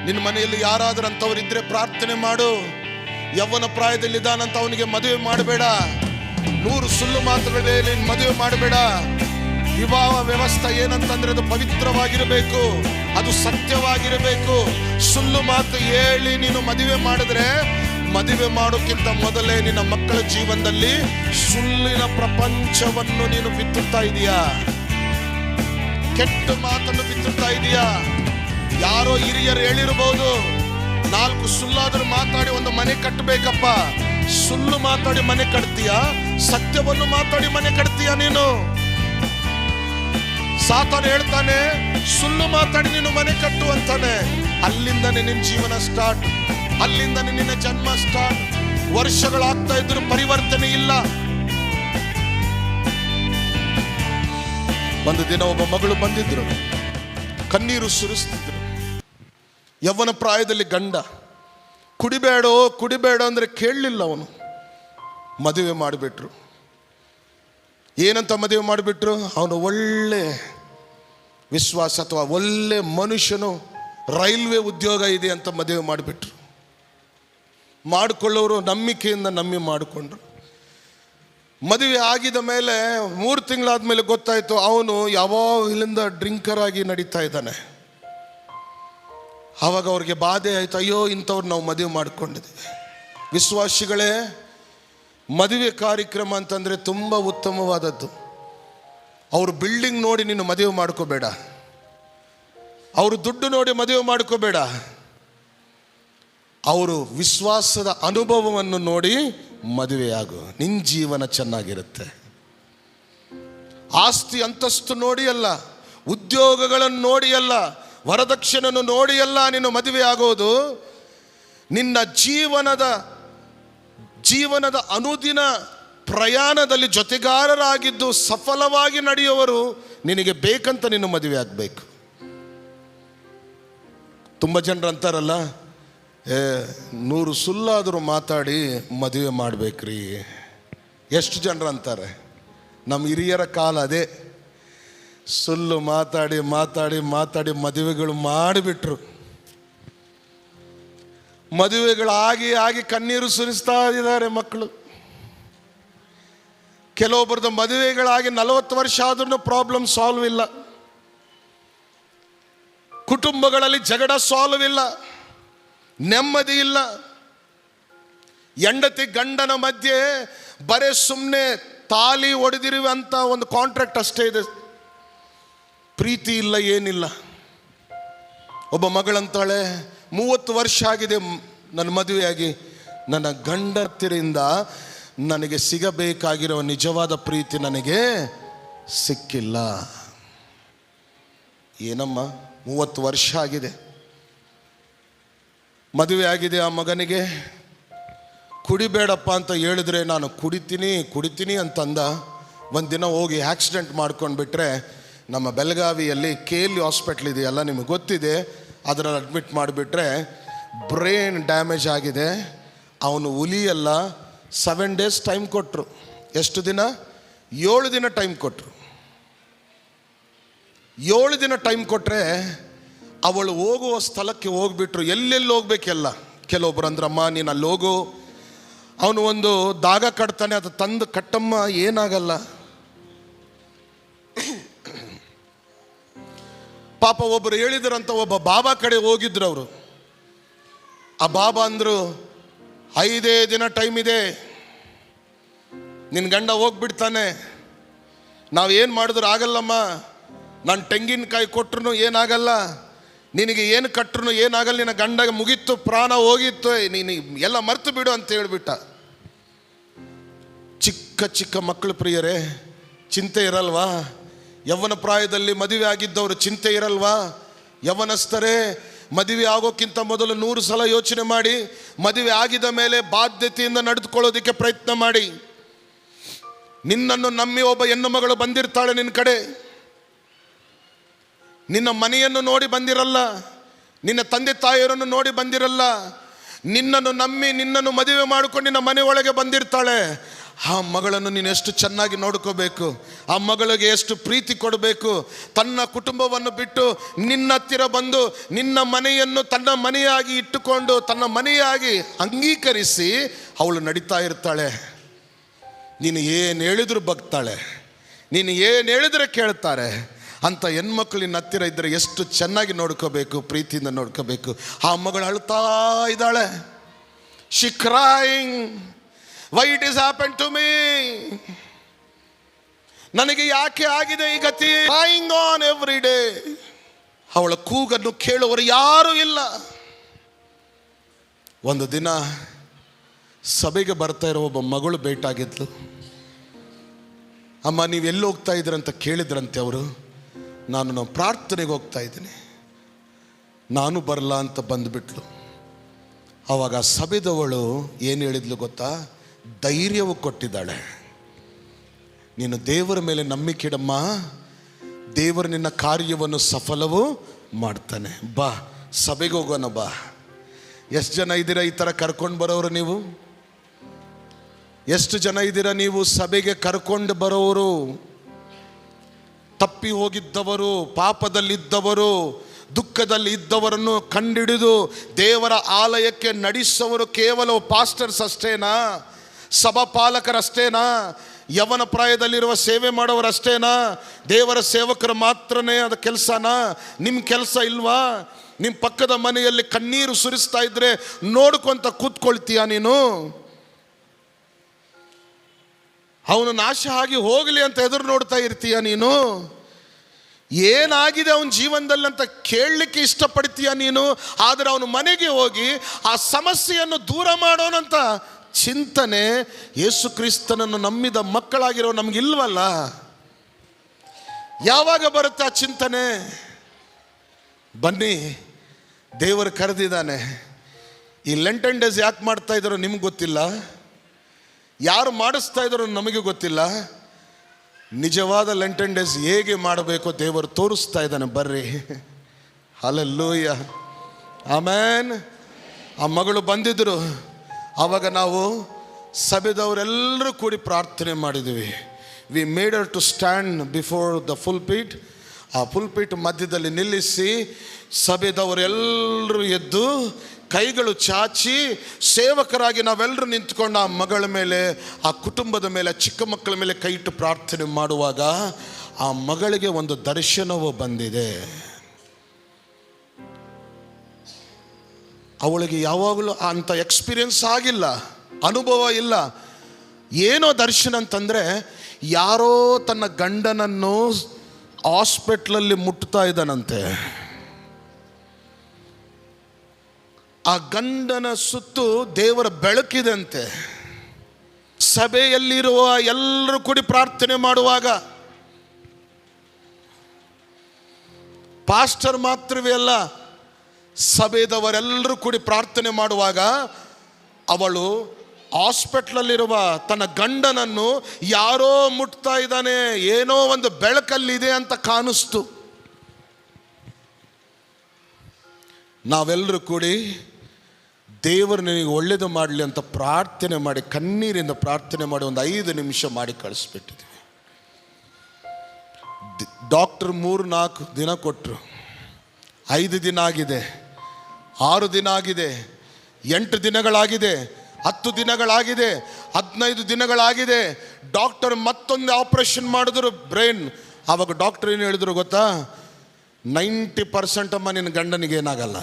ನಿನ್ನ ಮನೆಯಲ್ಲಿ ಯಾರಾದರೂ ಅಂಥವರಿದ್ರೆ ಪ್ರಾರ್ಥನೆ ಮಾಡು. ಯೌವನ ಪ್ರಾಯದಲ್ಲಿ ಇದ್ದಾನಂತ ಅವನಿಗೆ ಮದುವೆ ಮಾಡಬೇಡ. 100 ಸುಳ್ಳು ಮಾತುಗಳಲ್ಲಿ ಮದುವೆ ಮಾಡಬೇಡ. ವಿವಾಹ ವ್ಯವಸ್ಥೆ ಏನಂತಂದ್ರೆ ಅದು ಪವಿತ್ರವಾಗಿರಬೇಕು, ಅದು ಸತ್ಯವಾಗಿರಬೇಕು. ಸುಳ್ಳು ಮಾತು ಹೇಳಿ ನೀನು ಮದುವೆ ಮಾಡಿದ್ರೆ, ಮದುವೆ ಮಾಡೋಕ್ಕಿಂತ ಮೊದಲೇ ನಿನ್ನ ಮಕ್ಕಳ ಜೀವನದಲ್ಲಿ ಸುಳ್ಳಿನ ಪ್ರಪಂಚವನ್ನು ನೀನು ಬಿತ್ತುತ್ತಾ ಇದೀಯಾ. ಕೆಟ್ಟ ಮಾತನ್ನು ಬಿತ್ತುತ್ತಾ ಇದೀಯಾ. ಯಾರೋ ಹಿರಿಯರು ಹೇಳಿರಬಹುದು, 4 ಸುಳ್ಳಾದರೂ ಮಾತಾಡಿ ಒಂದು ಮನೆ ಕಟ್ಟಬೇಕಪ್ಪ. ಸುಳ್ಳು ಮಾತಾಡಿ ಮನೆ ಕಟ್ತೀಯಾ? ಸತ್ಯವನ್ನು ಮಾತಾಡಿ ಮನೆ ಕಟ್ತೀಯಾ ನೀನು? ಸಾತಾನು ಹೇಳ್ತಾನೆ, ಸುಳ್ಳು ಮಾತಾಡಿ ನೀನು ಮನೆ ಕಟ್ಟು ಅಂತಾನೆ. ಅಲ್ಲಿಂದನೇ ನಿನ್ನ ಜೀವನ ಸ್ಟಾರ್ಟ್, ಅಲ್ಲಿಂದನೇ ನಿನ್ನ ಜನ್ಮ ಸ್ಟಾರ್ಟ್. ವರ್ಷಗಳಾಗ್ತಾ ಇದ್ರು ಪರಿವರ್ತನೆ ಇಲ್ಲ. ಒಂದು ದಿನ ಒಬ್ಬ ಮಗಳು ಬಂದಿದ್ರು, ಕಣ್ಣೀರು ಸುರಿಸ್ತಿದ್ರು. ಯೌವನ ಪ್ರಾಯದಲ್ಲಿ ಗಂಡ ಕುಡಿಬೇಡ ಅಂದ್ರೆ ಕೇಳಲಿಲ್ಲ. ಅವನು ಮದುವೆ ಮಾಡಿಬಿಟ್ರು. ಏನಂತ ಮದುವೆ ಮಾಡಿಬಿಟ್ರು? ಅವನು ಒಳ್ಳೆ ವಿಶ್ವಾಸ ಅಥವಾ ಒಳ್ಳೆ ಮನುಷ್ಯನು, ರೈಲ್ವೆ ಉದ್ಯೋಗ ಇದೆ ಅಂತ ಮದುವೆ ಮಾಡಿಬಿಟ್ರು. ಮಾಡಿಕೊಳ್ಳೋರು ನಂಬಿಕೆಯಿಂದ ನಂಬಿ ಮಾಡಿಕೊಂಡ್ರು. ಮದುವೆ ಆಗಿದ ಮೇಲೆ 3 ತಿಂಗಳಾದ್ಮೇಲೆ ಗೊತ್ತಾಯ್ತು ಅವನು ಯಾವಾಗಲಿಂದ ಡ್ರಿಂಕರ್ ಆಗಿ ನಡೀತಾ ಇದ್ದಾನೆ. ಆವಾಗ ಅವ್ರಿಗೆ ಬಾಧೆ ಆಯ್ತು, ಅಯ್ಯೋ ಇಂಥವ್ರು ನಾವು ಮದುವೆ ಮಾಡ್ಕೊಂಡಿದ್ದೀವಿ. ವಿಶ್ವಾಸಿಗಳೇ, ಮದುವೆ ಕಾರ್ಯಕ್ರಮ ಅಂತಂದರೆ ತುಂಬ ಉತ್ತಮವಾದದ್ದು. ಅವರು ಬಿಲ್ಡಿಂಗ್ ನೋಡಿ ನೀನು ಮದುವೆ ಮಾಡ್ಕೋಬೇಡ, ಅವರು ದುಡ್ಡು ನೋಡಿ ಮದುವೆ ಮಾಡ್ಕೋಬೇಡ. ಅವರು ವಿಶ್ವಾಸದ ಅನುಭವವನ್ನು ನೋಡಿ ಮದುವೆಯಾಗು. ನಿನ್ನ ಜೀವನ ಚೆನ್ನಾಗಿರುತ್ತೆ. ಆಸ್ತಿ ಅಂತಸ್ತು ನೋಡಿ ಅಲ್ಲ, ಉದ್ಯೋಗಗಳನ್ನು ನೋಡಿ ಅಲ್ಲ, ವರದಕ್ಷಿಣೆಯನ್ನು ನೋಡಿ ಅಲ್ಲ ನೀನು ಮದುವೆ ಆಗೋದು. ನಿನ್ನ ಜೀವನದ ಅನುದಿನ ಪ್ರಯಾಣದಲ್ಲಿ ಜೊತೆಗಾರರಾಗಿದ್ದು ಸಫಲವಾಗಿ ನಡೆಯುವವರು ನಿನಗೆ ಬೇಕಂತ ನೀನು ಮದುವೆ ಆಗಬೇಕು. ತುಂಬ ಜನರು ಅಂತಾರಲ್ಲ, 100 ಸುಳ್ಳಾದರೂ ಮಾತಾಡಿ ಮದುವೆ ಮಾಡಬೇಕ್ರಿ. ಎಷ್ಟು ಜನರು ಅಂತಾರೆ? ನಮ್ಮ ಹಿರಿಯರ ಕಾಲ ಅದೇ. ಸುಳ್ಳು ಮಾತಾಡಿ ಮಾತಾಡಿ ಮಾತಾಡಿ ಮದುವೆಗಳು ಮಾಡಿಬಿಟ್ರು. ಮದುವೆಗಳಾಗಿ ಆಗಿ ಕಣ್ಣೀರು ಸುರಿಸ್ತಾ ಇದ್ದಾರೆ ಮಕ್ಕಳು. ಕೆಲವೊಬ್ಬರದ್ದು ಮದುವೆಗಳಾಗಿ 40 ವರ್ಷ ಆದ್ರೂ ಪ್ರಾಬ್ಲಮ್ ಸಾಲ್ವ್ ಇಲ್ಲ. ಕುಟುಂಬಗಳಲ್ಲಿ ಜಗಳ ಸಾಲ್ವ್ ಇಲ್ಲ, ನೆಮ್ಮದಿ ಇಲ್ಲ. ಹೆಂಡತಿ ಗಂಡನ ಮಧ್ಯೆ ಬರೇ ಸುಮ್ಮನೆ ತಾಲಿ ಒಡೆದಿರುವಂಥ ಒಂದು ಕಾಂಟ್ರಾಕ್ಟ್ ಅಷ್ಟೇ ಇದೆ, ಪ್ರೀತಿ ಇಲ್ಲ, ಏನಿಲ್ಲ. ಒಬ್ಬ ಮಗಳಂತಾಳೆ, 30 ವರ್ಷ ಆಗಿದೆ ನನ್ನ ಮದುವೆಯಾಗಿ, ನನ್ನ ಗಂಡತಿರಿಂದ ನನಗೆ ಸಿಗಬೇಕಾಗಿರೋ ನಿಜವಾದ ಪ್ರೀತಿ ನನಗೆ ಸಿಕ್ಕಿಲ್ಲ. ಏನಮ್ಮ, 30 ವರ್ಷ ಆಗಿದೆ, ಮದುವೆ ಆಗಿದೆ. ಆ ಮಗನಿಗೆ ಕುಡಿಬೇಡಪ್ಪ ಅಂತ ಹೇಳಿದ್ರೆ ನಾನು ಕುಡಿತೀನಿ ಅಂತಂದ. ಒಂದಿನ ಹೋಗಿ ಆಕ್ಸಿಡೆಂಟ್ ಮಾಡ್ಕೊಂಡ್ಬಿಟ್ರೆ, ನಮ್ಮ ಬೆಳಗಾವಿಯಲ್ಲಿ KL ಹಾಸ್ಪಿಟ್ಲ್ ಇದೆಯಲ್ಲ, ನಿಮಗೆ ಗೊತ್ತಿದೆ, ಅದರಲ್ಲಿ ಅಡ್ಮಿಟ್ ಮಾಡಿಬಿಟ್ರೆ ಬ್ರೈನ್ ಡ್ಯಾಮೇಜ್ ಆಗಿದೆ. ಅವನು ಉಲಿಯಲ್ಲ. 7 ಡೇಸ್ ಟೈಮ್ ಕೊಟ್ಟರು. ಎಷ್ಟು ದಿನ? 7 ದಿನ ಟೈಮ್ ಕೊಟ್ಟರು. 7 ದಿನ ಟೈಮ್ ಕೊಟ್ಟರೆ ಅವಳು ಹೋಗುವ ಸ್ಥಳಕ್ಕೆ ಹೋಗ್ಬಿಟ್ರು. ಎಲ್ಲೆಲ್ಲಿ ಹೋಗ್ಬೇಕೆಲ್ಲ. ಕೆಲವೊಬ್ರು ಅಂದ್ರಮ್ಮ ನೀನು ಅಲ್ಲಿ ಹೋಗು, ಅವನು ಒಂದು ದಾಗ ಕಟ್ತಾನೆ, ಅದು ತಂದು ಕಟ್ಟಮ್ಮ, ಏನಾಗಲ್ಲ. ಪಾಪ ಒಬ್ಬರು ಹೇಳಿದ್ರಂತ, ಒಬ್ಬ ಬಾಬಾ ಕಡೆ ಹೋಗಿದ್ರು ಅವರು. ಆ ಬಾಬಾ ಅಂದರು, 5 ದಿನ ಟೈಮ್ ಇದೆ, ನಿನ್ನ ಗಂಡ ಹೋಗ್ಬಿಡ್ತಾನೆ, ನಾವೇನು ಮಾಡಿದ್ರು ಆಗಲ್ಲಮ್ಮ, ನಾನು ತೆಂಗಿನಕಾಯಿ ಕೊಟ್ಟರು ಏನಾಗಲ್ಲ, ನಿನಗೆ ಏನು ಕಟ್ಟರು ಏನಾಗಲ್ಲ, ನಿನ್ನ ಗಂಡಗೆ ಮುಗೀತು, ಪ್ರಾಣ ಹೋಗಿತ್ತು, ನೀನು ಎಲ್ಲ ಮರ್ತು ಬಿಡು ಅಂತ ಹೇಳ್ಬಿಟ್ಟ. ಚಿಕ್ಕ ಮಕ್ಕಳು ಪ್ರಿಯರೇ, ಚಿಂತೆ ಇರಲ್ವಾ? ಯೌವನ ಪ್ರಾಯದಲ್ಲಿ ಮದುವೆ ಆಗಿದ್ದವರು ಚಿಂತೆ ಇರಲ್ವಾ? ಯೌವನಸ್ಥರೇ, ಮದುವೆ ಆಗೋಕ್ಕಿಂತ ಮೊದಲು 100 ಸಲ ಯೋಚನೆ ಮಾಡಿ, ಮದುವೆ ಆಗಿದ ಮೇಲೆ ಬಾಧ್ಯತೆಯಿಂದ ನಡೆದುಕೊಳ್ಳೋದಕ್ಕೆ ಪ್ರಯತ್ನ ಮಾಡಿ. ನಿನ್ನನ್ನು ನಂಬಿ ಒಬ್ಬ ಹೆಣ್ಣು ಮಗಳು ಬಂದಿರ್ತಾಳೆ ನಿನ್ನ ಕಡೆ. ನಿನ್ನ ಮನೆಯನ್ನು ನೋಡಿ ಬಂದಿರಲ್ಲ, ನಿನ್ನ ತಂದೆ ತಾಯಿಯರನ್ನು ನೋಡಿ ಬಂದಿರಲ್ಲ. ನಿನ್ನನ್ನು ನಂಬಿ ನಿನ್ನನ್ನು ಮದುವೆ ಮಾಡಿಕೊಂಡು ನಿನ್ನ ಮನೆ ಒಳಗೆ ಬಂದಿರ್ತಾಳೆ. ಆ ಮಗಳನ್ನು ನೀನು ಎಷ್ಟು ಚೆನ್ನಾಗಿ ನೋಡ್ಕೋಬೇಕು, ಆ ಮಗಳಿಗೆ ಎಷ್ಟು ಪ್ರೀತಿ ಕೊಡಬೇಕು. ತನ್ನ ಕುಟುಂಬವನ್ನು ಬಿಟ್ಟು ನಿನ್ನ ಹತ್ತಿರ ಬಂದು ನಿನ್ನ ಮನೆಯನ್ನು ತನ್ನ ಮನೆಯಾಗಿ ಇಟ್ಟುಕೊಂಡು ತನ್ನ ಮನೆಯಾಗಿ ಅಂಗೀಕರಿಸಿ ಅವಳು ನಡೀತಾ ಇರ್ತಾಳೆ. ನೀನು ಏನು ಹೇಳಿದ್ರು ಬಗ್ತಾಳೆ, ನೀನು ಏನು ಹೇಳಿದ್ರೆ ಕೇಳ್ತಾರೆ. ಅಂಥ ಹೆಣ್ಮಕ್ಳು ನಿನ್ನ ಹತ್ತಿರ ಇದ್ದರೆ ಎಷ್ಟು ಚೆನ್ನಾಗಿ ನೋಡ್ಕೋಬೇಕು, ಪ್ರೀತಿಯಿಂದ ನೋಡ್ಕೋಬೇಕು. ಆ ಮಗಳು ಅಳ್ತಾ ಇದ್ದಾಳೆ. She crying, why it is happen to me, ನನಗೆ ಯಾಕೆ ಆಗಿದೆ ಈ ಗತಿ. Crying on every day. ಅವಳ ಕೂಗನ್ನು ಕೇಳುವವರು ಯಾರೂ ಇಲ್ಲ. ಒಂದು ದಿನ ಸಭೆಗೆ ಬರ್ತಾ ಇರೋ ಒಬ್ಬ ಮಗಳು ಭೇಟಾಗಿದ್ಲು. ಅಮ್ಮ ನೀವು ಎಲ್ಲಿ ಹೋಗ್ತಾ ಇದ್ರಂತ ಕೇಳಿದ್ರಂತೆ ಅವರು. ನಾನು ಪ್ರಾರ್ಥನೆಗೆ ಹೋಗ್ತಾ ಇದ್ದೀನಿ. ನಾನು ಬರಲ್ಲ ಅಂತ ಬಂದುಬಿಟ್ಲು. ಆವಾಗ ಸಭೆದವಳು ಏನು ಹೇಳಿದ್ಲು ಗೊತ್ತಾ? ಧೈರ್ಯವು ಕೊಟ್ಟಿದ್ದಾಳೆ. ನೀನು ದೇವರ ಮೇಲೆ ನಂಬಿಕೆ ಇಡಮ್ಮ, ದೇವರು ನಿನ್ನ ಕಾರ್ಯವನ್ನು ಸಫಲವೂ ಮಾಡ್ತಾನೆ. ಬಾ ಸಭೆಗೆ ಹೋಗೋಣ ಬಾ. ಎಷ್ಟು ಜನ ಇದ್ದೀರಾ ಈ ಥರ ಕರ್ಕೊಂಡು ಬರೋರು? ನೀವು ಎಷ್ಟು ಜನ ಇದ್ದೀರಾ ನೀವು ಸಭೆಗೆ ಕರ್ಕೊಂಡು ಬರೋರು? ತಪ್ಪಿ ಹೋಗಿದ್ದವರು, ಪಾಪದಲ್ಲಿದ್ದವರು, ದುಃಖದಲ್ಲಿ ಇದ್ದವರನ್ನು ಕಂಡಿಡಿದು ದೇವರ ಆಲಯಕ್ಕೆ ನಡೆಸೋರು ಕೇವಲ ಪಾಸ್ಟರ್ಸ್ ಅಷ್ಟೇನಾ? ಸಭಾಪಾಲಕರಷ್ಟೇನಾ? ಯವನ ಪ್ರಾಯದಲ್ಲಿರುವ ಸೇವೆ ಮಾಡೋರಷ್ಟೇನಾ? ದೇವರ ಸೇವಕರು ಮಾತ್ರನೇ ಅದು ಕೆಲಸನಾ? ನಿಮ್ಮ ಕೆಲಸ ಇಲ್ವಾ? ನಿಮ್ಮ ಪಕ್ಕದ ಮನೆಯಲ್ಲಿ ಕಣ್ಣೀರು ಸುರಿಸ್ತಾ ಇದ್ರೆ ನೋಡ್ಕೊಂತ ಕೂತ್ಕೊಳ್ತೀಯ ನೀನು? ಅವನು ನಾಶ ಆಗಿ ಹೋಗಲಿ ಅಂತ ಎದುರು ನೋಡ್ತಾ ಇರ್ತೀಯ ನೀನು? ಏನಾಗಿದೆ ಅವನ ಜೀವನದಲ್ಲಿ ಅಂತ ಕೇಳಲಿಕ್ಕೆ ಇಷ್ಟಪಡ್ತೀಯ ನೀನು? ಆದರೆ ಅವನು ಮನೆಗೆ ಹೋಗಿ ಆ ಸಮಸ್ಯೆಯನ್ನು ದೂರ ಮಾಡೋಣಂತ ಚಿಂತನೆ ಯೇಸು ಕ್ರಿಸ್ತನನ್ನು ನಂಬಿದ ಮಕ್ಕಳಾಗಿರೋ ನಮಗಿಲ್ವಲ್ಲ. ಯಾವಾಗ ಬರುತ್ತೆ ಆ ಚಿಂತನೆ? ಬನ್ನಿ, ದೇವರು ಕರೆದಿದ್ದಾನೆ. ಈ ಲೆಂಟನ್ ಡೇಸ್ ಯಾಕೆ ಮಾಡ್ತಾ ಇದ್ದಾರೋ ನಿಮ್ಗೆ ಗೊತ್ತಿಲ್ಲ, ಯಾರು ಮಾಡಿಸ್ತಾ ಇದ್ದಾರೋ ನಮಗೆ ಗೊತ್ತಿಲ್ಲ. ನಿಜವಾದ ಲೆಂಟನ್ ಡೇಸ್ ಹೇಗೆ ಮಾಡಬೇಕು ದೇವರು ತೋರಿಸ್ತಾ ಇದ್ದಾನೆ. ಬರ್ರಿ, ಹಲ್ಲೆಲೂಯಾ, ಆಮೆನ್. ಆ ಮಗಳು ಬಂದಿದ್ದರು. ಆವಾಗ ನಾವು ಸಭೆದವರೆಲ್ಲರೂ ಕೂಡಿ ಪ್ರಾರ್ಥನೆ ಮಾಡಿದ್ವಿ. We made her to stand before the pulpit. ಆ ಪುಲ್ಪಿಟ್ ಮಧ್ಯದಲ್ಲಿ ನಿಲ್ಲಿಸಿ ಸಭೆದವರೆಲ್ಲರೂ ಎದ್ದು ಕೈಗಳು ಚಾಚಿ ಸೇವಕರಾಗಿ ನಾವೆಲ್ಲರೂ ನಿಂತ್ಕೊಂಡು ಆ ಮಗಳ ಮೇಲೆ, ಆ ಕುಟುಂಬದ ಮೇಲೆ, ಚಿಕ್ಕ ಮಕ್ಕಳ ಮೇಲೆ ಕೈ ಇಟ್ಟು ಪ್ರಾರ್ಥನೆ ಮಾಡುವಾಗ ಆ ಮಗಳಿಗೆ ಒಂದು ದರ್ಶನವೂ ಬಂದಿದೆ. ಅವಳಿಗೆ ಯಾವಾಗಲೂ ಅಂಥ ಎಕ್ಸ್ಪೀರಿಯನ್ಸ್ ಆಗಿಲ್ಲ, ಅನುಭವ ಇಲ್ಲ. ಏನೋ ದರ್ಶನ ಅಂತಂದರೆ, ಯಾರೋ ತನ್ನ ಗಂಡನನ್ನು ಹಾಸ್ಪಿಟ್ಲಲ್ಲಿ ಮುಟ್ತಾ ಇದ್ದಾನಂತೆ. ಆ ಗಂಡನ ಸುತ್ತು ದೇವರ ಬೆಳಕಿದಂತೆ. ಸಭೆಯಲ್ಲಿರುವ ಎಲ್ಲರೂ ಕೂಡಿ ಪ್ರಾರ್ಥನೆ ಮಾಡುವಾಗ, ಪಾಸ್ಟರ್ ಮಾತ್ರವೇ ಅಲ್ಲ, ಸಭೆದವರೆಲ್ಲರೂ ಕೂಡಿ ಪ್ರಾರ್ಥನೆ ಮಾಡುವಾಗ ಅವಳು ಹಾಸ್ಪಿಟ್ಲಲ್ಲಿರುವ ತನ್ನ ಗಂಡನನ್ನು ಯಾರೋ ಮುಟ್ತಾ ಇದ್ದಾನೆ, ಏನೋ ಒಂದು ಬೆಳಕಲ್ಲಿದೆ ಅಂತ ಕಾಣಿಸ್ತು. ನಾವೆಲ್ಲರೂ ಕೂಡಿ ದೇವರು ನಿನಗೆ ಒಳ್ಳೇದು ಮಾಡಲಿ ಅಂತ ಪ್ರಾರ್ಥನೆ ಮಾಡಿ, ಕಣ್ಣೀರಿಂದ ಪ್ರಾರ್ಥನೆ ಮಾಡಿ ಒಂದು 5 ನಿಮಿಷ ಮಾಡಿ ಕಳಿಸ್ಬಿಟ್ಟಿದ್ವಿ. ಡಾಕ್ಟರ್ 3-4 ದಿನ ಕೊಟ್ಟರು. 5 ದಿನ ಆಗಿದೆ, 6 ದಿನ ಆಗಿದೆ, 8 ದಿನಗಳಾಗಿದೆ, 10 ದಿನಗಳಾಗಿದೆ, 15 ದಿನಗಳಾಗಿದೆ. ಡಾಕ್ಟರ್ ಮತ್ತೊಂದು ಆಪರೇಷನ್ ಮಾಡಿದ್ರು ಬ್ರೈನ್. ಆವಾಗ ಡಾಕ್ಟರ್ ಏನು ಹೇಳಿದ್ರು ಗೊತ್ತಾ? 90% ಅಮ್ಮ ನಿನ್ನ ಗಂಡನಿಗೆ ಏನಾಗಲ್ಲ.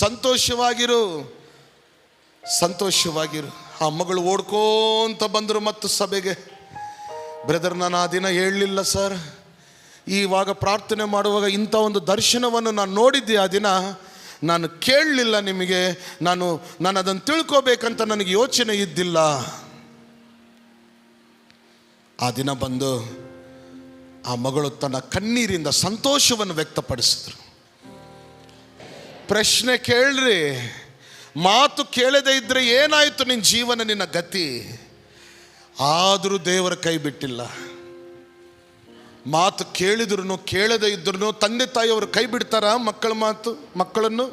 ಸಂತೋಷವಾಗಿರು, ಸಂತೋಷವಾಗಿರು. ಆ ಮಗಳು ಓಡ್ಕೋಂತ ಬಂದರು ಮತ್ತು ಸಭೆಗೆ. ಬ್ರದರ್, ನಾನು ಆ ದಿನ ಹೇಳಲಿಲ್ಲ ಸರ್, ಇವಾಗ ಪ್ರಾರ್ಥನೆ ಮಾಡುವಾಗ ಇಂಥ ಒಂದು ದರ್ಶನವನ್ನು ನಾನು ನೋಡಿದ್ದೆ. ಆ ದಿನ ನಾನು ಕೇಳಲಿಲ್ಲ ನಿಮಗೆ, ನಾನು ಅದನ್ನು ತಿಳ್ಕೋಬೇಕಂತ ನನಗೆ ಯೋಚನೆ ಇದ್ದಿಲ್ಲ. ಆ ದಿನ ಬಂದು ಆ ಮಗಳು ತನ್ನ ಕಣ್ಣೀರಿಂದ ಸಂತೋಷವನ್ನು ವ್ಯಕ್ತಪಡಿಸಿದ್ರು. ಪ್ರಶ್ನೆ ಕೇಳ್ರಿ, ಮಾತು ಕೇಳದೇ ಇದ್ದರೆ ಏನಾಯಿತು ನಿನ್ನ ಜೀವನ, ನಿನ್ನ ಗತಿ? ಆದರೂ ದೇವರ ಕೈ ಬಿಟ್ಟಿಲ್ಲ. ಮಾತು ಕೇಳಿದ್ರು ಕೇಳದೇ ಇದ್ರು ತಂದೆ ತಾಯಿಯವರು ಕೈ ಬಿಡ್ತಾರ ಮಕ್ಕಳ ಮಾತು? ಮಕ್ಕಳನ್ನು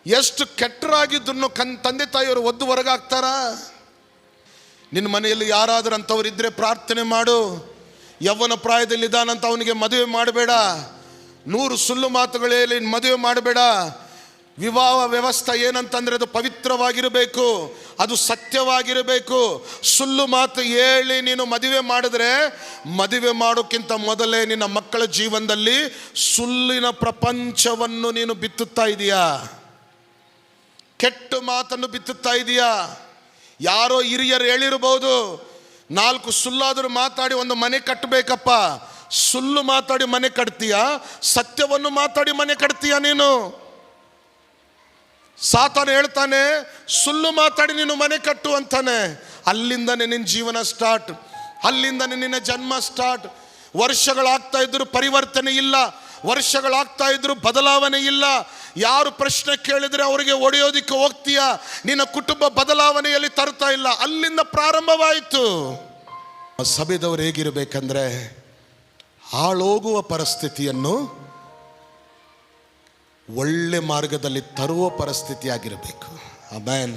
ಎಷ್ಟು ಕೆಟ್ಟರಾಗಿದ್ರು ತಂದೆ ತಾಯಿಯವರು ಒದ್ದು ಹೊರಗಾಗ್ತಾರ? ನಿನ್ನ ಮನೆಯಲ್ಲಿ ಯಾರಾದರೂ ಅಂಥವ್ರು ಇದ್ದರೆ ಪ್ರಾರ್ಥನೆ ಮಾಡು. ಯವ್ವನ ಪ್ರಾಯದಲ್ಲಿ ಇದ್ದಾನಂತ ಅವನಿಗೆ ಮದುವೆ ಮಾಡಬೇಡ. 100 ಸುಳ್ಳು ಮಾತುಗಳೇ ಮದುವೆ ಮಾಡಬೇಡ. ವಿವಾಹ ವ್ಯವಸ್ಥೆ ಏನಂತಂದರೆ ಅದು ಪವಿತ್ರವಾಗಿರಬೇಕು, ಅದು ಸತ್ಯವಾಗಿರಬೇಕು. ಸುಳ್ಳು ಮಾತು ಹೇಳಿ ನೀನು ಮದುವೆ ಮಾಡಿದ್ರೆ, ಮದುವೆ ಮಾಡೋಕ್ಕಿಂತ ಮೊದಲೇ ನಿನ್ನ ಮಕ್ಕಳ ಜೀವನದಲ್ಲಿ ಸುಳ್ಳಿನ ಪ್ರಪಂಚವನ್ನು ನೀನು ಬಿತ್ತುತ್ತಾ ಇದೀಯಾ. ಕೆಟ್ಟ ಮಾತನ್ನು ಬಿತ್ತುತ್ತಾ ಇದೀಯಾ. ಯಾರೋ ಹಿರಿಯರು ಹೇಳಿರಬಹುದು, 4 ಸುಳ್ಳಾದರೂ ಮಾತಾಡಿ ಒಂದು ಮನೆ ಕಟ್ಟಬೇಕಪ್ಪ. ಸುಳ್ಳು ಮಾತಾಡಿ ಮನೆ ಕಟ್ತೀಯಾ? ಸತ್ಯವನ್ನು ಮಾತಾಡಿ ಮನೆ ಕಟ್ತೀಯಾ ನೀನು? ಸಾತಾನು ಹೇಳ್ತಾನೆ, ಸುಳ್ಳು ಮಾತಾಡಿ ನೀನು ಮನೆ ಕಟ್ಟು ಅಂತಾನೆ. ಅಲ್ಲಿಂದನೇ ನಿನ್ನ ಜೀವನ ಸ್ಟಾರ್ಟ್, ಅಲ್ಲಿಂದನೇ ನಿನ್ನ ಜನ್ಮ ಸ್ಟಾರ್ಟ್. ವರ್ಷಗಳಾಗ್ತಾ ಇದ್ರು ಪರಿವರ್ತನೆ ಇಲ್ಲ, ವರ್ಷಗಳಾಗ್ತಾ ಇದ್ರು ಬದಲಾವಣೆ ಇಲ್ಲ. ಯಾರು ಪ್ರಶ್ನೆ ಕೇಳಿದ್ರೆ ಅವರಿಗೆ ಒಡೆಯೋದಿಕ್ಕೆ ಹೋಗ್ತೀಯ, ನಿನ್ನ ಕುಟುಂಬ ಬದಲಾವಣೆಯಲ್ಲಿ ತರ್ತಾ ಇಲ್ಲ. ಅಲ್ಲಿಂದ ಪ್ರಾರಂಭವಾಯಿತು. ಸಭೆದವರು ಹೇಗಿರಬೇಕಂದ್ರೆ, ಹಾಳೋಗುವ ಪರಿಸ್ಥಿತಿಯನ್ನು ಒಳ್ಳೆ ಮಾರ್ಗದಲ್ಲಿ ತರುವ ಪರಿಸ್ಥಿತಿಯಾಗಿರಬೇಕು. ಆಮೆನ್.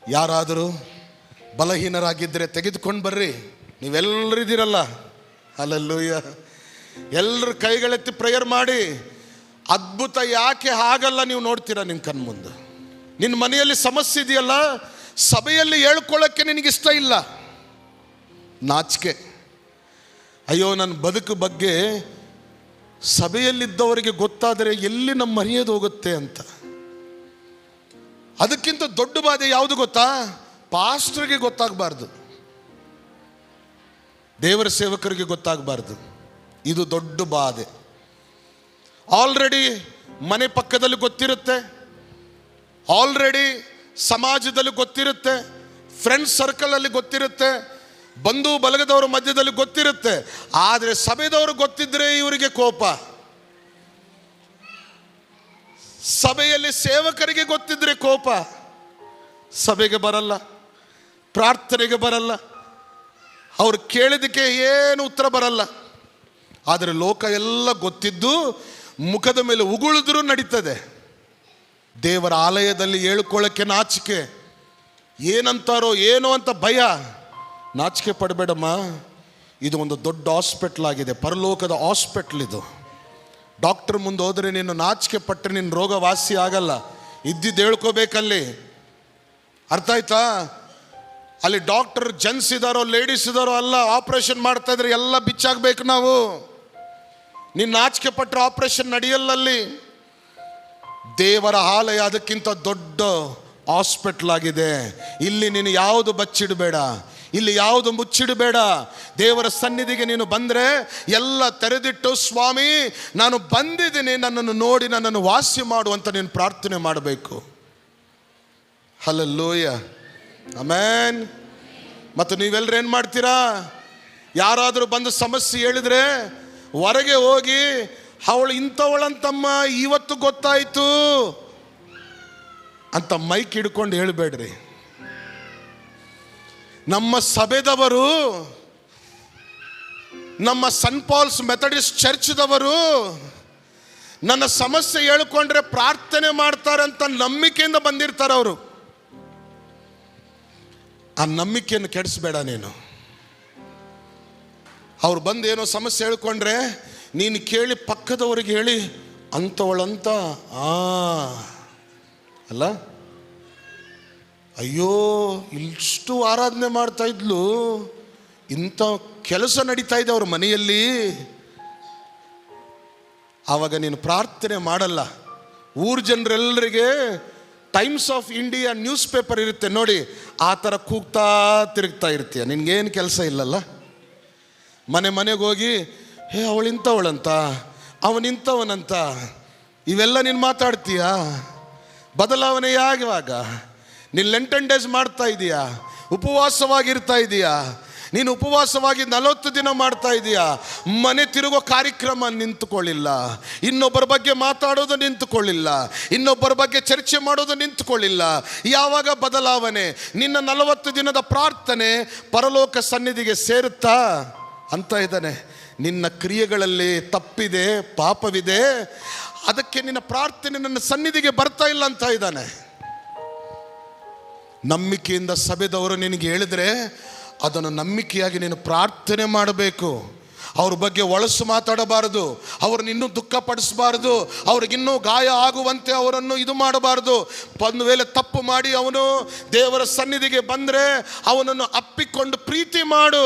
ಯಾರಾದರೂ ಬಲಹೀನರಾಗಿದ್ದರೆ ತೆಗೆದುಕೊಂಡು ಬರ್ರಿ. ನೀವೆಲ್ಲರೂ ಇದ್ದೀರಲ್ಲ, ಹಲ್ಲೆಲೂಯಾ. ಎಲ್ಲರೂ ಕೈಗಳೆತ್ತಿ ಪ್ರೇಯರ್ ಮಾಡಿ. ಅದ್ಭುತ ಯಾಕೆ ಆಗಲ್ಲ ನೀವು ನೋಡ್ತೀರಾ ನಿಮ್ಮ ಕಣ್ಮುಂದೆ. ನಿನ್ನ ಮನೆಯಲ್ಲಿ ಸಮಸ್ಯೆ ಇದೆಯಲ್ಲ, ಸಭೆಯಲ್ಲಿ ಹೇಳ್ಕೊಳ್ಳೋಕ್ಕೆ ನಿನಗಿಷ್ಟ ಇಲ್ಲ, ನಾಚಿಕೆ. ಅಯ್ಯೋ, ನನ್ನ ಬದುಕು ಬಗ್ಗೆ ಸಭೆಯಲ್ಲಿದ್ದವರಿಗೆ ಗೊತ್ತಾದರೆ ಎಲ್ಲಿ ನಮ್ಮ ಮರೆಯೋದು ಹೋಗುತ್ತೆ ಅಂತ. ಅದಕ್ಕಿಂತ ದೊಡ್ಡ ಬಾಧೆ ಯಾವುದು ಗೊತ್ತಾ? ಪಾಸ್ಟರ್ಗೆ ಗೊತ್ತಾಗಬಾರ್ದು, ದೇವರ ಸೇವಕರಿಗೆ ಗೊತ್ತಾಗಬಾರ್ದು. ಇದು ದೊಡ್ಡ ಬಾಧೆ. ಆಲ್ರೆಡಿ ಮನೆ ಪಕ್ಕದಲ್ಲಿ ಗೊತ್ತಿರುತ್ತೆ, ಆಲ್ರೆಡಿ ಸಮಾಜದಲ್ಲಿ ಗೊತ್ತಿರುತ್ತೆ, ಫ್ರೆಂಡ್ಸ್ ಸರ್ಕಲಲ್ಲಿ ಗೊತ್ತಿರುತ್ತೆ, ಬಂಧು ಬಳಗದವರ ಮಧ್ಯದಲ್ಲಿ ಗೊತ್ತಿರುತ್ತೆ. ಆದರೆ ಸಭೆದವರು ಗೊತ್ತಿದ್ರೆ ಇವರಿಗೆ ಕೋಪ. ಸಭೆಯಲ್ಲಿ ಸೇವಕರಿಗೆ ಗೊತ್ತಿದ್ರೆ ಕೋಪ. ಸಭೆಗೆ ಬರಲ್ಲ, ಪ್ರಾರ್ಥನೆಗೆ ಬರಲ್ಲ, ಅವ್ರು ಕೇಳಿದಕ್ಕೆ ಏನು ಉತ್ತರ ಬರಲ್ಲ. ಆದರೆ ಲೋಕ ಎಲ್ಲ ಗೊತ್ತಿದ್ದು ಮುಖದ ಮೇಲೆ ಉಗುಳಿದ್ರೂ ನಡೀತದೆ. ದೇವರ ಆಲಯದಲ್ಲಿ ಹೇಳ್ಕೊಳ್ಳೋಕ್ಕೆ ನಾಚಿಕೆ. ಏನಂತಾರೋ ಏನೋ ಅಂತ ಭಯ. ನಾಚಿಕೆ ಪಡಬೇಡಮ್ಮ. ಇದು ಒಂದು ದೊಡ್ಡ ಹಾಸ್ಪಿಟ್ಲ್ ಆಗಿದೆ, ಪರಲೋಕದ ಹಾಸ್ಪಿಟ್ಲ್ ಇದು. ಡಾಕ್ಟರ್ ಮುಂದೆ ಹೋದರೆ ನೀನು ನಾಚಿಕೆ ಪಟ್ಟರೆ ನಿನ್ನ ರೋಗ ವಾಸಿ ಆಗಲ್ಲ. ಇದ್ದಿದ್ದು ಹೇಳ್ಕೋಬೇಕಲ್ಲಿ. ಅರ್ಥ ಆಯ್ತಾ? ಅಲ್ಲಿ ಡಾಕ್ಟರ್ ಜೆಂಟ್ಸ್ ಇದ್ದಾರೋ ಲೇಡೀಸ್ ಇದ್ದಾರೋ ಅಲ್ಲ, ಆಪರೇಷನ್ ಮಾಡ್ತಾ ಇದ್ರೆ ಎಲ್ಲ ಬಿಚ್ಚಾಗಬೇಕು ನಾವು. ನೀನು ನಾಚಿಕೆ ಪಟ್ಟರೆ ಆಪರೇಷನ್ ನಡೆಯಲ್ಲಲ್ಲಿ. ದೇವರ ಆಲಯ ಅದಕ್ಕಿಂತ ದೊಡ್ಡ ಹಾಸ್ಪಿಟ್ಲ್ ಆಗಿದೆ. ಇಲ್ಲಿ ನೀನು ಯಾವುದು ಬಚ್ಚಿಡಬೇಡ, ಇಲ್ಲಿ ಯಾವುದು ಮುಚ್ಚಿಡಬೇಡ. ದೇವರ ಸನ್ನಿಧಿಗೆ ನೀನು ಬಂದರೆ ಎಲ್ಲ ತೆರೆದಿಟ್ಟು, ಸ್ವಾಮಿ ನಾನು ಬಂದಿದ್ದೀನಿ, ನನ್ನನ್ನು ನೋಡಿ ನನ್ನನ್ನು ವಾಸಿ ಮಾಡು ಅಂತ ನೀನು ಪ್ರಾರ್ಥನೆ ಮಾಡಬೇಕು. Hallelujah, amen. ಮತ್ತು ನೀವೆಲ್ಲರೂ ಏನು ಮಾಡ್ತೀರಾ? ಯಾರಾದರೂ ಬಂದು ಸಮಸ್ಯೆ ಹೇಳಿದ್ರೆ ಹೊರಗೆ ಹೋಗಿ, ಅವಳು ಇಂಥವಳಂತಮ್ಮ ಇವತ್ತು ಗೊತ್ತಾಯಿತು ಅಂತ ಮೈಕ್ ಹಿಡ್ಕೊಂಡು ಹೇಳಬೇಡ್ರಿ. ನಮ್ಮ ಸಭೆದವರು, ನಮ್ಮ ಸನ್ ಪಾಲ್ಸ್ ಮೆಥಡಿಸ್ಟ್ ಚರ್ಚ್ದವರು ನನ್ನ ಸಮಸ್ಯೆ ಹೇಳ್ಕೊಂಡ್ರೆ ಪ್ರಾರ್ಥನೆ ಮಾಡ್ತಾರೆ ಅಂತ ನಂಬಿಕೆಯಿಂದ ಬಂದಿರ್ತಾರೆ ಅವರು. ಆ ನಂಬಿಕೆಯನ್ನು ಕೆಡಿಸ್ಬೇಡ ನೀನು. ಅವ್ರು ಬಂದು ಏನೋ ಸಮಸ್ಯೆ ಹೇಳ್ಕೊಂಡ್ರೆ ನೀನು ಕೇಳಿ ಪಕ್ಕದವ್ರಿಗೆ ಹೇಳಿ, ಅಂಥವಳಂತ ಅಲ್ಲ, ಅಯ್ಯೋ ಇಷ್ಟು ಆರಾಧನೆ ಮಾಡ್ತಾ ಇದ್ಲು, ಇಂಥ ಕೆಲಸ ನಡೀತಾ ಇದೆ ಅವ್ರ ಮನೆಯಲ್ಲಿ. ಆವಾಗ ನೀನು ಪ್ರಾರ್ಥನೆ ಮಾಡಲ್ಲ. ಊರು ಜನರೆಲ್ಲರಿಗೆ Times of India news paper ಇರುತ್ತೆ ನೋಡಿ, ಆ ಥರ ಕೂಗ್ತಾ ತಿರುಗ್ತಾ ಇರ್ತೀಯ. ನಿನ್ಗೇನು ಕೆಲಸ ಇಲ್ಲಲ್ಲ. ಮನೆಗೆ ಹೋಗಿ, ಹೇ ಅವಳಿಂಥವಳಂತ, ಅವನಿಂಥವನಂತ, ಇವೆಲ್ಲ ನೀನು ಮಾತಾಡ್ತೀಯ. ಬದಲಾವಣೆ ಯಾವಾಗ? ನೀನು ಲೆಂಟನ್ ಡೇಸ್ ಮಾಡ್ತಾ ಇದೀಯಾ, ಉಪವಾಸವಾಗಿರ್ತಾ ಇದೀಯಾ. ನೀನು ಉಪವಾಸವಾಗಿ 40 ದಿನ ಮಾಡ್ತಾ ಇದೀಯಾ. ಮನೆ ತಿರುಗೋ ಕಾರ್ಯಕ್ರಮ ನಿಂತುಕೊಳ್ಳಿಲ್ಲ, ಇನ್ನೊಬ್ಬರ ಬಗ್ಗೆ ಮಾತಾಡೋದು ನಿಂತುಕೊಳ್ಳಿಲ್ಲ, ಇನ್ನೊಬ್ಬರ ಬಗ್ಗೆ ಚರ್ಚೆ ಮಾಡೋದು ನಿಂತುಕೊಳ್ಳಿಲ್ಲ. ಯಾವಾಗ ಬದಲಾವಣೆ? ನಿನ್ನ 40 ದಿನದ ಪ್ರಾರ್ಥನೆ ಪರಲೋಕ ಸನ್ನಿಧಿಗೆ ಸೇರುತ್ತಾ? ಅಂತ ಇದ್ದಾನೆ, ನಿನ್ನ ಕ್ರಿಯೆಗಳಲ್ಲಿ ತಪ್ಪಿದೆ, ಪಾಪವಿದೆ, ಅದಕ್ಕೆ ನಿನ್ನ ಪ್ರಾರ್ಥನೆ ನನ್ನ ಸನ್ನಿಧಿಗೆ ಬರ್ತಾ ಇಲ್ಲ ಅಂತ ಇದ್ದಾನೆ. ನಂಬಿಕೆಯಿಂದ ಸಭೆದವರು ನಿನಗೆ ಹೇಳಿದ್ರೆ ಅದನ್ನು ನಂಬಿಕೆಯಾಗಿ ನೀನು ಪ್ರಾರ್ಥನೆ ಮಾಡಬೇಕು. ಅವ್ರ ಬಗ್ಗೆ ಒಳಸು ಮಾತಾಡಬಾರದು, ಅವ್ರನ್ನ ಇನ್ನೂ ದುಃಖಪಡಿಸಬಾರ್ದು, ಅವ್ರಿಗಿನ್ನೂ ಗಾಯ ಆಗುವಂತೆ ಅವರನ್ನು ಇದು ಮಾಡಬಾರ್ದು. ಒಂದು ವೇಳೆ ತಪ್ಪು ಮಾಡಿ ಅವನು ದೇವರ ಸನ್ನಿಧಿಗೆ ಬಂದರೆ ಅವನನ್ನು ಅಪ್ಪಿಕೊಂಡು ಪ್ರೀತಿ ಮಾಡು.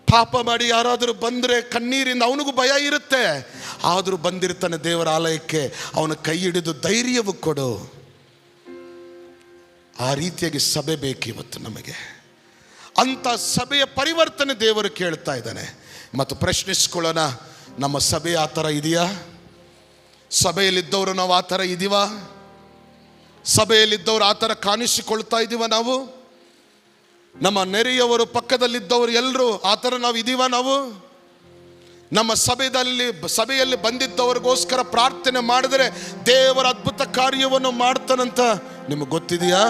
ಪಾಪ ಮಾಡಿ ಯಾರಾದರೂ ಬಂದರೆ ಕಣ್ಣೀರಿಂದ ಅವನಿಗೂ ಭಯ ಇರುತ್ತೆ, ಆದರೂ ಬಂದಿರ್ತಾನೆ ದೇವರ ಆಲಯಕ್ಕೆ, ಅವನ ಕೈ ಹಿಡಿದು ಧೈರ್ಯವು ಕೊಡು. ಆ ರೀತಿಯಾಗಿ ಸಭೆ ಬೇಕು ಇವತ್ತು ನಮಗೆ. ಅಂಥ ಸಭೆಯ ಪರಿವರ್ತನೆ ದೇವರು ಕೇಳ್ತಾ ಇದ್ದಾನೆ. ಮತ್ತು ಪ್ರಶ್ನಿಸ್ಕೊಳ್ಳೋಣ, ನಮ್ಮ ಸಭೆ ಆ ಥರ ಇದೆಯಾ? ಸಭೆಯಲ್ಲಿದ್ದವರು ನಾವು ಆ ಥರ ಇದ್ದೀವ? ಸಭೆಯಲ್ಲಿದ್ದವರು ಆ ಥರ ಕಾಣಿಸಿಕೊಳ್ತಾ ಇದ್ದೀವ ನಾವು? ನಮ್ಮ ನೆರೆಯವರು, ಪಕ್ಕದಲ್ಲಿದ್ದವರು ಎಲ್ಲರೂ ಆ ಥರ ನಾವು ಇದ್ದೀವ ನಾವು? ನಮ್ಮ ಸಭೆಯಲ್ಲಿ ಬಂದಿದ್ದವರಿಗೋಸ್ಕರ ಪ್ರಾರ್ಥನೆ ಮಾಡಿದರೆ ದೇವರ ಅದ್ಭುತ ಕಾರ್ಯವನ್ನು ಮಾಡ್ತಾನಂತ ನಿಮಗೆ ಗೊತ್ತಿದೆಯಾ?